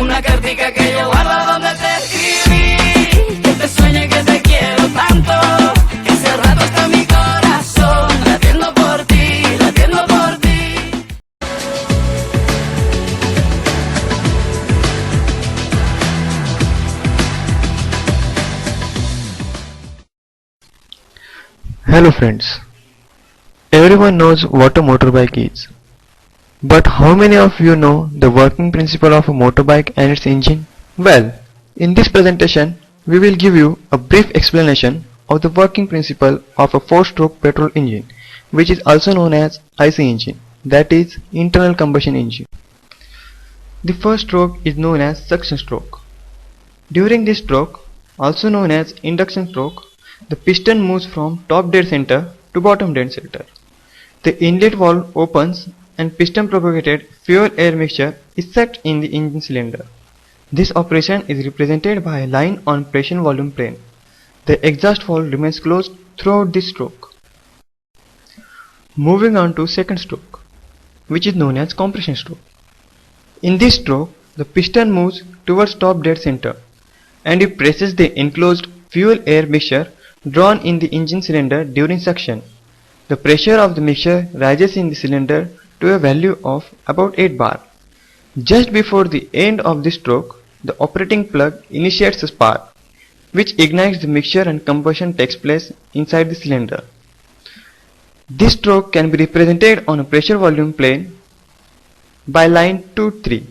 una cartica que yo guardo donde te escribí, que te sueño y que te quiero tanto, que hace rato está mi corazón latiendo por ti, latiendo por ti. Hello friends, everyone knows what a motorbike is. But how many of you know the working principle of a motorbike and its engine? Well, in this presentation, we will give you a brief explanation of the working principle of a 4-stroke petrol engine, which is also known as IC engine, that is, internal combustion engine. The first stroke is known as suction stroke. During this stroke, also known as induction stroke, the piston moves from top dead center to bottom dead center. The inlet valve opens and piston propagated fuel-air mixture is set in the engine cylinder. This operation is represented by a line on pressure-volume plane. The exhaust valve remains closed throughout this stroke. Moving on to second stroke, which is known as compression stroke. In this stroke, the piston moves towards top dead center and it presses the enclosed fuel-air mixture drawn in the engine cylinder during suction. The pressure of the mixture rises in the cylinder to a value of about 8 bar. Just before the end of this stroke, the operating plug initiates a spark, which ignites the mixture and combustion takes place inside the cylinder. This stroke can be represented on a pressure volume plane by line 2-3.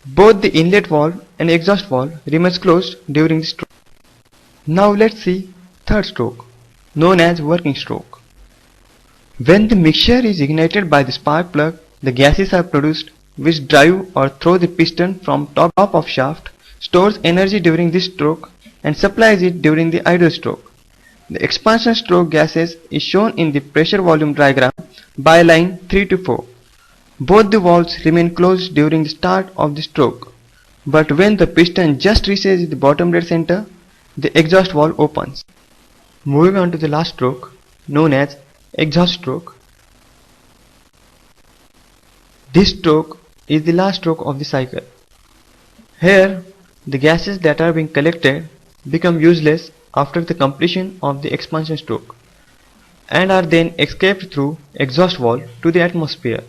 Both the inlet valve and exhaust valve remains closed during the stroke. Now let's see third stroke, known as working stroke. When the mixture is ignited by the spark plug, the gases are produced which drive or throw the piston from top of shaft, stores energy during this stroke and supplies it during the idle stroke. The expansion stroke gases is shown in the pressure volume diagram by line 3-4. Both the valves remain closed during the start of the stroke, but when the piston just reaches the bottom dead center, the exhaust valve opens. Moving on to the last stroke, known as exhaust stroke. This stroke is the last stroke of the cycle. Here, the gases that are being collected become useless after the completion of the expansion stroke and are then escaped through exhaust valve to the atmosphere.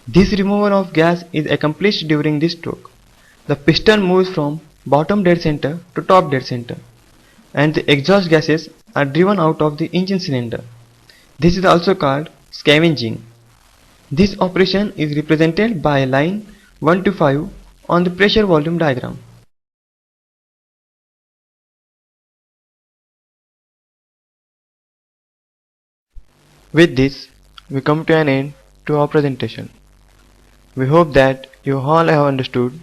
This removal of gas is accomplished during this stroke. The piston moves from bottom dead center to top dead center, and the exhaust gases are driven out of the engine cylinder. This is also called scavenging. This operation is represented by a line 1-5 on the pressure volume diagram. With this, we come to an end to our presentation. We hope that you all have understood